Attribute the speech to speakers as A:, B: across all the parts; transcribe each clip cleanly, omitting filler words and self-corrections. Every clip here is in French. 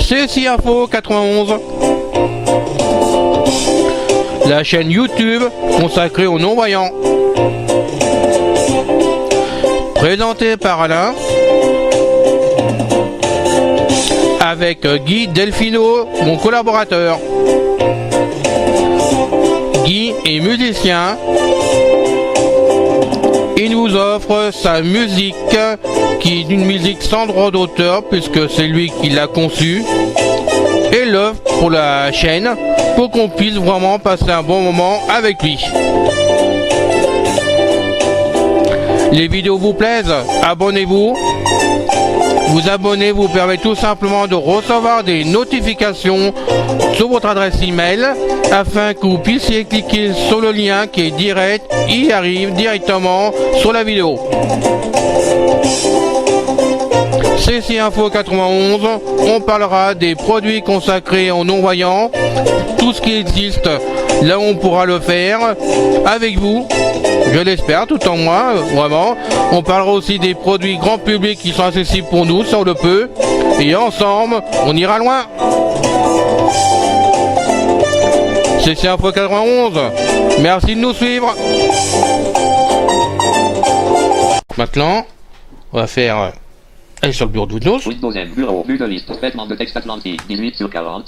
A: CSI Info 91. La chaîne YouTube consacrée aux non-voyants. Présentée par Alain. Avec Guy Delfino, mon collaborateur. Guy est musicien. Il nous offre sa musique, qui est une musique sans droit d'auteur, puisque c'est lui qui l'a conçue, et l'offre pour la chaîne, pour qu'on puisse vraiment passer un bon moment avec lui. Les vidéos vous plaisent? Abonnez-vous. Vous abonner vous permet tout simplement de recevoir des notifications sur votre adresse email afin que vous puissiez cliquer sur le lien qui est direct, il arrive directement sur la vidéo. CSI Info 91, on parlera des produits consacrés aux non-voyants, tout ce qui existe, là on pourra le faire avec vous, je l'espère, tout en moi, vraiment. On parlera aussi des produits grand public qui sont accessibles pour nous, si on le peut, et ensemble, on ira loin. CSI Info 91, merci de nous suivre. Maintenant, on va faire... Allez sur le bureau de Windows.
B: Windows M, bureau, vue de liste, traitement de texte Atlantique, 18/40.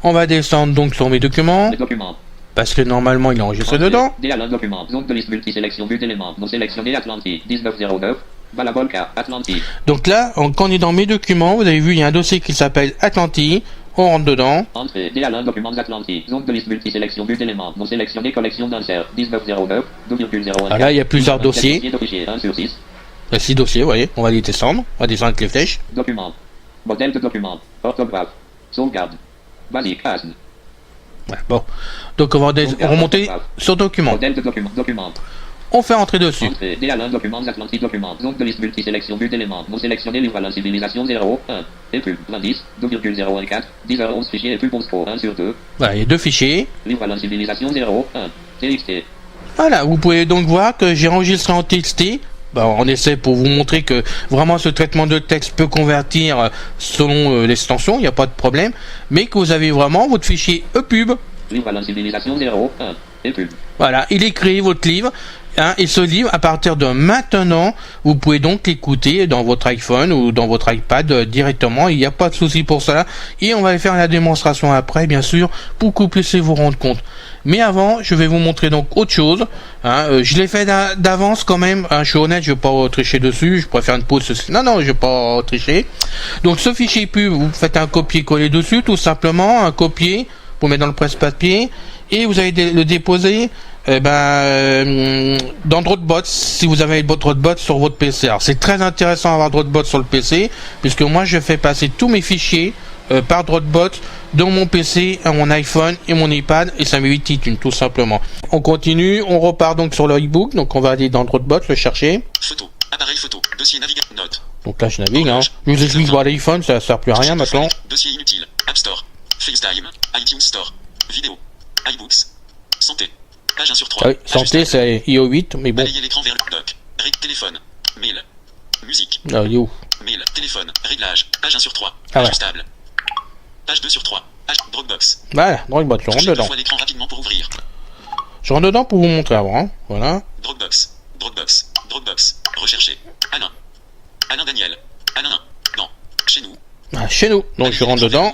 A: On va descendre donc sur mes documents.
B: Les documents.
A: Parce que normalement il est enregistré dedans.
B: DL1 document, zone de liste multisélection, vue d'éléments, non sélectionné Atlantique, 1909, Balabolka, Atlantique.
A: Donc là, quand on est dans mes documents, vous avez vu, il y a un dossier qui s'appelle Atlantique. On rentre dedans.
B: Entrée, DL1 documents Atlantique, zone de liste multisélection, vue d'éléments, non sélectionné, collection d'insert, 1909, 2,01.
A: Ah là, il y a plusieurs dossiers.
B: Il
A: 1 sur 6. Il y a 6 dossiers, vous voyez. On va les descendre. On va descendre avec les flèches.
B: Document. Modèle de document. Orthographe. Sauvegarde. Basique. ASN.
A: Ouais, bon. Donc on va remonter sur document.
B: Modèle de document. Document.
A: On fait entrer dessus.
B: Entrée, DL1 documents Atlantique document. Zone de liste multisélection, vue d'éléments, non sélectionné, livre à la civilisation 0, 1. Et pub, 20, 2,014, 10h11 fichiers et pub 11 pro, 1 sur 2.
A: Voilà, il y a deux fichiers.
B: Livre à la civilisation 0, 1. TXT.
A: Voilà, vous pouvez donc voir que j'ai enregistré en TXT. Bon, on essaie pour vous montrer que vraiment ce traitement de texte peut convertir selon l'extension, il n'y a pas de problème. Mais que vous avez vraiment votre fichier EPUB.
B: Livre à la civilisation 0, 1. Et pub.
A: Voilà, il écrit votre livre. Hein, et ce livre, à partir de maintenant, vous pouvez donc l'écouter dans votre iPhone ou dans votre iPad directement. Il n'y a pas de souci pour ça. Et on va faire la démonstration après, bien sûr, pour que vous puissiez vous rendre compte. Mais avant, je vais vous montrer donc autre chose. Hein, je l'ai fait d'avance quand même. Hein, je suis honnête, je ne vais pas tricher dessus. Je préfère une pause. Non, je ne vais pas tricher. Donc ce fichier pub, vous faites un copier-coller dessus, tout simplement, un copier pour mettre dans le presse-papier. Et vous allez le déposer dans Dropbox si vous avez Dropbox sur votre PC. Alors c'est très intéressant d'avoir Dropbox sur le PC puisque moi je fais passer tous mes fichiers par Dropbox dans mon PC, à mon iPhone et mon iPad et ça m'évite iTunes tout simplement. On continue, on repart donc sur le e-book, donc on va aller dans Dropbox le chercher.
C: Photo, appareil photo, dossier navigateur, note.
A: Donc là je navigue, hein. Je vous explique voir l'iPhone, ça sert plus à rien maintenant.
C: Dossier inutile, App Store, FaceTime, iTunes Store, vidéo, iBooks, santé. Page 1 sur 3.
A: Ah oui, santé c'est IO8, mais bon.
C: Balayer l'écran vers le doc. Téléphone. Mail. Musique.
A: Ah, il est où?
C: Mail. Téléphone. Réglage. Page 1 sur 3.
A: Ah ouais.
C: Ajustable. Page 2 sur 3. Dropbox.
A: Voilà, Dropbox, je rentre dedans.
C: L'écran rapidement pour ouvrir.
A: Je rentre dedans pour vous montrer avant, hein. Voilà.
C: Dropbox. Dropbox. Dropbox. Rechercher. Alain. Alain Daniel. Alain. Non. Chez nous.
A: Ah, chez nous. Donc je rentre dedans.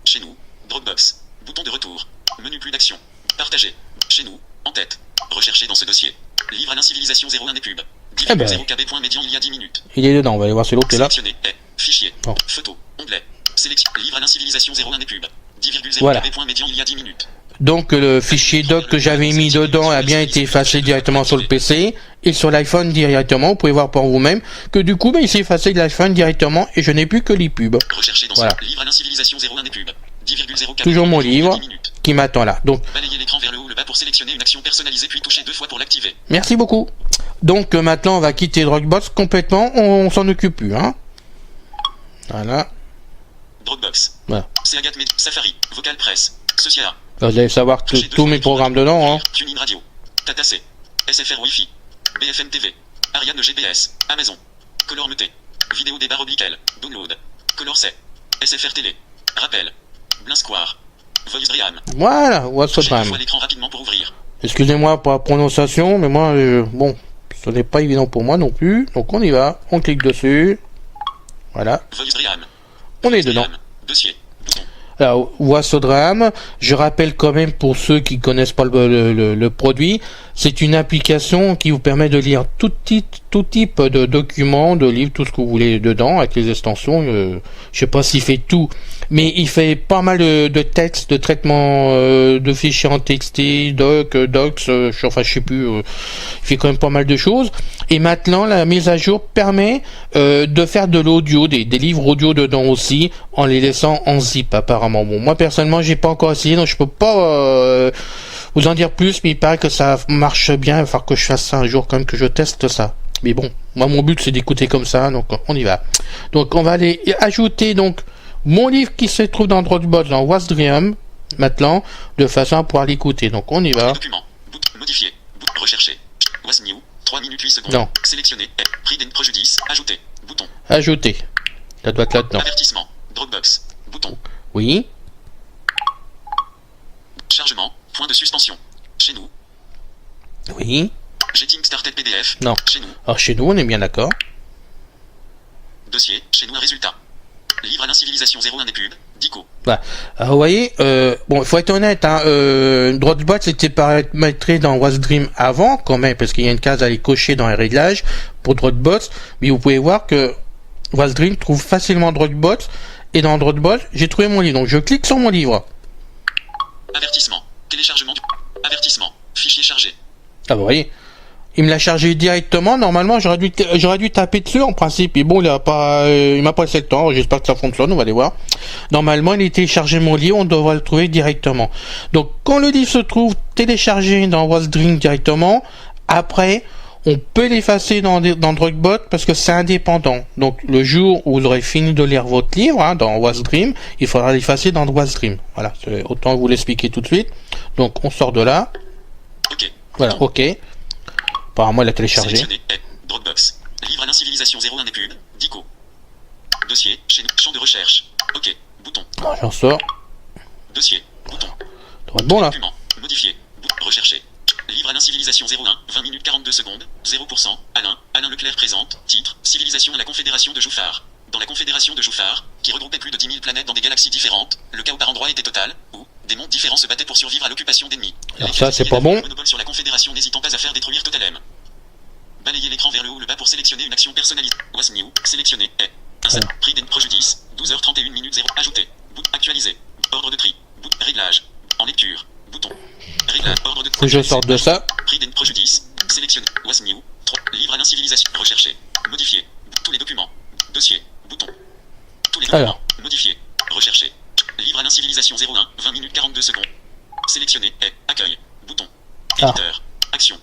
C: Chez nous. Dropbox. Bouton de retour. Menu plus d'action. Partager. Chez nous, en tête. Rechercher dans ce dossier. Livre à l'incivilisation 01 des pubs. 10.0 kb. Médian il y a 10 minutes.
A: Il est dedans, on va aller voir c'est l'autre qui est là.
C: Sélectionner. Fichier.
A: Oh.
C: Photo. Onglet. Sélection. Livre à l'incivilisation 01 des pubs. 10.0
A: voilà.
C: kb. Médian il y a 10 minutes.
A: Donc le fichier doc que j'avais mis dedans a bien été effacé directement sur le PC et sur l'iPhone directement. Vous pouvez voir pour vous-même que du coup il s'est effacé de l'iPhone directement et je n'ai plus que les pubs.
C: Rechercher dans
A: voilà.
C: ce livre à l'incivilisation 01 des pubs. 10.0 kb.
A: Toujours mon livre qui m'attend là. Donc
C: balayer l'écran vers le haut ou le bas pour sélectionner une action personnalisée puis toucher 2 fois pour l'activer.
A: Merci beaucoup. Donc maintenant on va quitter Dropbox complètement, on s'en occupe plus, hein. Voilà.
C: Dropbox.
A: Voilà.
C: C'est Agathe Med Safari, Vocal Press, Sociala.
A: Là, vous allez savoir tous mes programmes dedans, hein.
C: TuneIn Radio, Tata C, SFR Wi-Fi, BFM TV, Ariane GPS, Amazon, Color Muté, Vidéo débat oblique L. Download. Color C. SFR Télé. Rappel. Blind Square. Voice Dream.
A: Voilà, What's the
C: Enchaîne
A: Dream.
C: l'écran rapidement pour ouvrir.
A: Excusez-moi pour la prononciation, mais moi, bon, ce n'est pas évident pour moi non plus. Donc on y va, on clique dessus. Voilà,
C: Voice Dream.
A: on est dedans.
C: Dossier. Bouton.
A: Alors, What's the Dream, je rappelle quand même pour ceux qui connaissent pas le produit, c'est une application qui vous permet de lire tout type de documents, de livres, tout ce que vous voulez dedans, avec les extensions. Je sais pas s'il fait tout, mais il fait pas mal de textes, de traitement de fichiers en texte, docs, je sais plus, il fait quand même pas mal de choses. Et maintenant, la mise à jour permet de faire de l'audio, des livres audio dedans aussi, en les laissant en zip apparemment. Bon, moi personnellement, j'ai pas encore essayé, donc je peux pas vous en dire plus, mais il paraît que ça marche bien. Il va falloir que je fasse ça un jour quand même, que je teste ça. Mais bon, moi mon but c'est d'écouter comme ça, donc on y va. Donc on va aller ajouter donc mon livre qui se trouve dans Dropbox dans What's Dream maintenant, de façon à pouvoir l'écouter. Donc on y va.
C: Document. Modifier. Rechercher. What's new. 3 minutes 8 secondes.
A: Non.
C: Sélectionner. Prix d'un préjudice. Ajouter. Bouton.
A: Ajouter. Ça doit être là-dedans.
C: Avertissement. Dropbox. Bouton.
A: Oui.
C: Chargement. Point de suspension. Chez nous.
A: Oui.
C: Getting started PDF.
A: Non.
C: Chez nous.
A: Alors chez nous, on est bien d'accord.
C: Dossier. Chez nous un résultat. Livre à l'incivilisation 01 des pubs. Dico.
A: Voilà. Alors, vous voyez, bon, il faut être honnête, hein, Dropbox était paramétré dans What's Dream avant, quand même, parce qu'il y a une case à aller cocher dans les réglages pour Dropbox, mais vous pouvez voir que What's Dream trouve facilement Dropbox, et dans Dropbox, j'ai trouvé mon livre. Donc je clique sur mon livre.
C: Avertissement. Téléchargement du... Avertissement. Fichier chargé.
A: Ah, vous voyez, il me l'a chargé directement. Normalement, j'aurais dû taper dessus en principe. Et bon, il m'a pas laissé le temps. J'espère que ça fonctionne. On va aller voir. Normalement, il est téléchargé mon livre. On devrait le trouver directement. Donc, quand le livre se trouve téléchargé dans What's Dream directement, après, on peut l'effacer dans Dropbox parce que c'est indépendant. Donc, le jour où vous aurez fini de lire votre livre, hein, dans What's Dream, il faudra l'effacer dans What's Dream. Voilà. Autant vous l'expliquer tout de suite. Donc, on sort de là.
C: OK.
A: Voilà. OK. Apparemment, il a téléchargé.
C: Sélectionner. Dropbox. Livre à l'incivilisation 01 des pubs. Dico. Dossier. Chez nous. Champ de recherche. OK. Bouton.
A: Alors, j'en sors.
C: Dossier. Bouton.
A: Ça devrait être bon là.
C: Document. Modifier. Rechercher. Livre à l'incivilisation 01. 20 minutes 42 secondes. 0%. Alain Leclerc présente. Titre. Civilisation à la Confédération de Jouffard. Dans la Confédération de Jouffard, qui regroupait plus de 10 000 planètes dans des galaxies différentes, le chaos par endroits était total, où des mondes différents se battaient pour survivre à l'occupation d'ennemis.
A: Alors ça, c'est pas bon.
C: Le monopole sur la Confédération n'hésitant pas à faire détruire Totalem. Balayez l'écran vers le haut ou le bas pour sélectionner une action personnalisée. What's new. Sélectionner. Insert. Prix d'un préjudice. 12h31 minutes 0. Ajouter. Actualiser. Ordre de tri. Réglage. En lecture. Bouton. Réglage. Ordre de...
A: Faut que je sorte de ça.
C: Prix d'un préjudice. Sélectionner. What's new. 3. Livre à l'incivilisation. Rechercher. Modifier. Tous les documents. Dossier. Bouton. Tous les documents.
A: Alors.
C: Modifier. Rechercher. Livre à l'incivilisation 01. 20 minutes 42 secondes. Sélectionner. Accueil. Bouton. Éditeur. Action.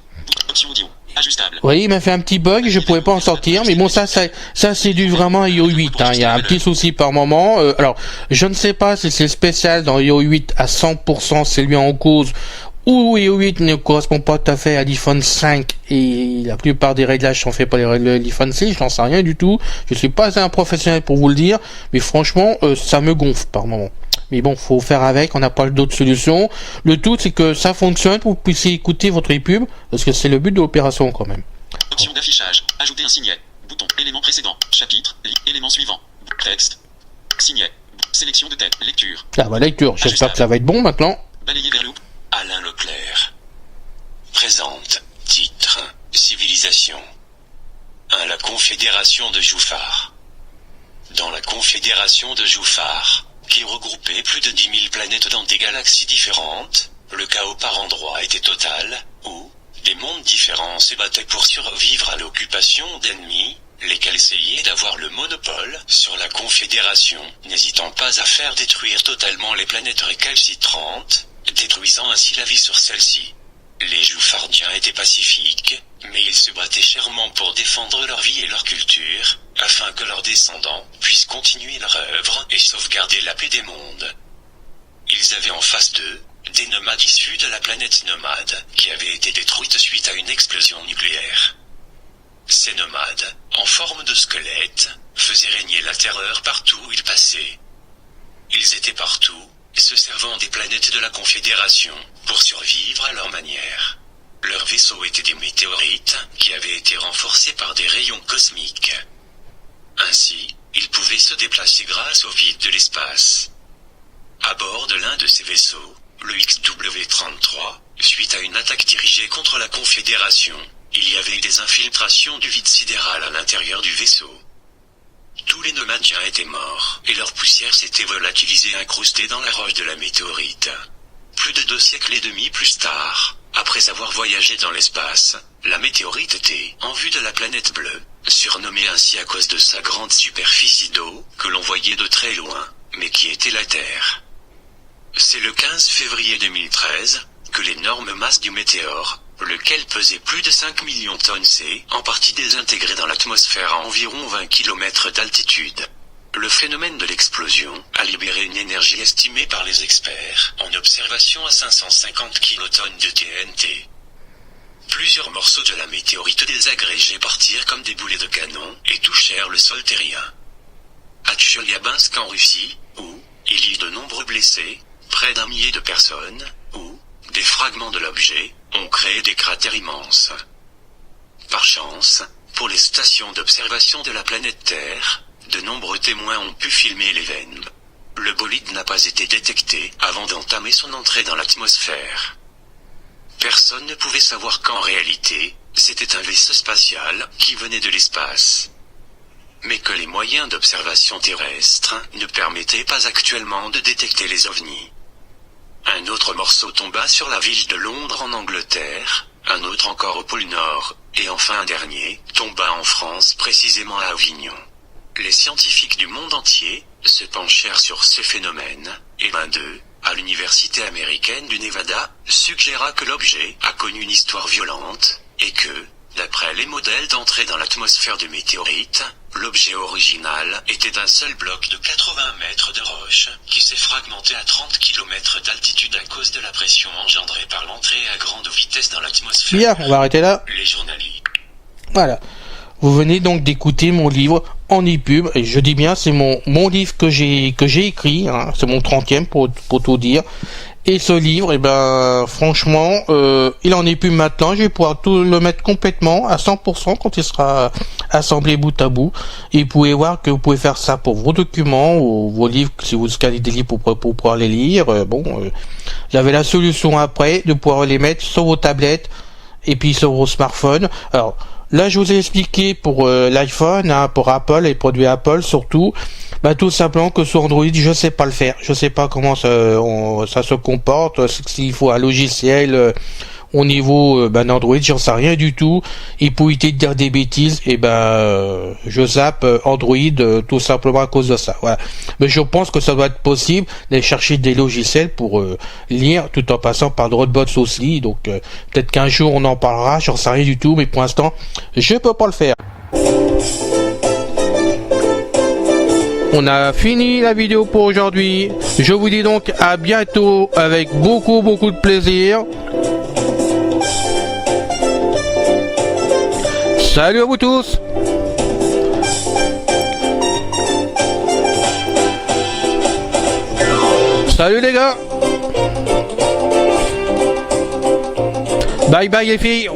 C: Option audio. Ajustable.
A: Oui, il m'a fait un petit bug, je pouvais pas en sortir, mais bon, ça c'est dû vraiment à IO 8, hein. Il y a un petit souci par moment. Alors, je ne sais pas si c'est spécial dans IO 8 à 100%, c'est lui en cause, ou IO 8 ne correspond pas tout à fait à l'iPhone 5, et la plupart des réglages sont faits par l'iPhone 6, je n'en sais rien du tout. Je suis pas un professionnel pour vous le dire, mais franchement, ça me gonfle par moment. Mais bon, faut faire avec, on n'a pas d'autres solutions. Le tout, c'est que ça fonctionne, pour que vous puissiez écouter votre pub, parce que c'est le but de l'opération quand même.
C: Option d'affichage. Ajouter un signet. Bouton. Élément précédent. Chapitre. Élément suivant. Texte. Signet. Sélection de texte. Lecture.
A: Ah bah lecture, j'espère que ça va être bon maintenant.
C: Balayer vers le haut.
D: Alain Leclerc. Présente. Titre. Civilisation. 1. La Confédération de Jouffard. Dans la Confédération de Jouffard, qui regroupait plus de 10 000 planètes dans des galaxies différentes, le chaos par endroits était total, où des mondes différents se battaient pour survivre à l'occupation d'ennemis, lesquels essayaient d'avoir le monopole sur la Confédération, n'hésitant pas à faire détruire totalement les planètes récalcitrantes, détruisant ainsi la vie sur celles-ci. Les Jouffardiens étaient pacifiques, mais ils se battaient chèrement pour défendre leur vie et leur culture, afin que leurs descendants puissent continuer leur œuvre et sauvegarder la paix des mondes. Ils avaient en face d'eux des nomades issus de la planète Nomade, qui avait été détruite suite à une explosion nucléaire. Ces nomades, en forme de squelette, faisaient régner la terreur partout où ils passaient. Ils étaient partout, se servant des planètes de la Confédération, pour survivre à leur manière. Leurs vaisseaux étaient des météorites, qui avaient été renforcés par des rayons cosmiques. Ainsi, ils pouvaient se déplacer grâce au vide de l'espace. À bord de l'un de ces vaisseaux, le XW-33, suite à une attaque dirigée contre la Confédération, il y avait des infiltrations du vide sidéral à l'intérieur du vaisseau. Tous les nomadiens étaient morts, et leur poussière s'était volatilisée incrustée dans la roche de la météorite. Plus de 2 siècles et demi plus tard, après avoir voyagé dans l'espace, la météorite était, en vue de la planète bleue, surnommée ainsi à cause de sa grande superficie d'eau, que l'on voyait de très loin, mais qui était la Terre. C'est le 15 février 2013, que l'énorme masse du météore, lequel pesait plus de 5 millions de tonnes, s'est en partie désintégré dans l'atmosphère à environ 20 km d'altitude. Le phénomène de l'explosion a libéré une énergie estimée par les experts en observation à 550 kilotonnes de TNT. Plusieurs morceaux de la météorite désagrégés partirent comme des boulets de canon et touchèrent le sol terrien. À Tcheliabinsk en Russie, où il y eut de nombreux blessés, près d'1 millier de personnes, où des fragments de l'objet ont créé des cratères immenses. Par chance, pour les stations d'observation de la planète Terre, de nombreux témoins ont pu filmer l'événement. Le bolide n'a pas été détecté avant d'entamer son entrée dans l'atmosphère. Personne ne pouvait savoir qu'en réalité, c'était un vaisseau spatial qui venait de l'espace. Mais que les moyens d'observation terrestre ne permettaient pas actuellement de détecter les ovnis. Un autre morceau tomba sur la ville de Londres en Angleterre, un autre encore au pôle Nord, et enfin un dernier tomba en France, précisément à Avignon. Les scientifiques du monde entier se penchèrent sur ce phénomène, et l'un d'eux, à l'université américaine du Nevada, suggéra que l'objet a connu une histoire violente, et que, d'après les modèles d'entrée dans l'atmosphère de météorites, l'objet original était d'un seul bloc de 80 mètres de roche, qui s'est fragmenté à 30 km d'altitude à cause de la pression engendrée par l'entrée à grande vitesse dans l'atmosphère.
A: Bien, on va arrêter là.
D: Les journalistes.
A: Voilà. Vous venez donc d'écouter mon livre en e-pub, et je dis bien c'est mon livre que j'ai écrit, hein, c'est mon 30e pour tout dire. Et ce livre, franchement, il en est plus maintenant. Je vais pouvoir tout le mettre complètement à 100% quand il sera assemblé bout à bout. Et vous pouvez voir que vous pouvez faire ça pour vos documents ou vos livres, si vous scannez des livres pour pouvoir les lire. J'avais la solution après de pouvoir les mettre sur vos tablettes et puis sur vos smartphones. Alors là, je vous ai expliqué pour l'iPhone, hein, pour Apple, les produits Apple surtout. Tout simplement que sur Android, je sais pas le faire. Je sais pas comment ça se comporte. S'il faut un logiciel au niveau d'Android, j'en sais rien du tout. Et pour éviter de dire des bêtises, je zappe Android tout simplement à cause de ça. Voilà. Mais je pense que ça doit être possible d'aller chercher des logiciels pour lire tout en passant par Dropbox aussi. Donc peut-être qu'un jour on en parlera. J'en sais rien du tout. Mais pour l'instant, je peux pas le faire. On a fini la vidéo pour aujourd'hui. Je vous dis donc à bientôt avec beaucoup de plaisir. Salut à vous tous. Salut les gars. Bye bye les filles.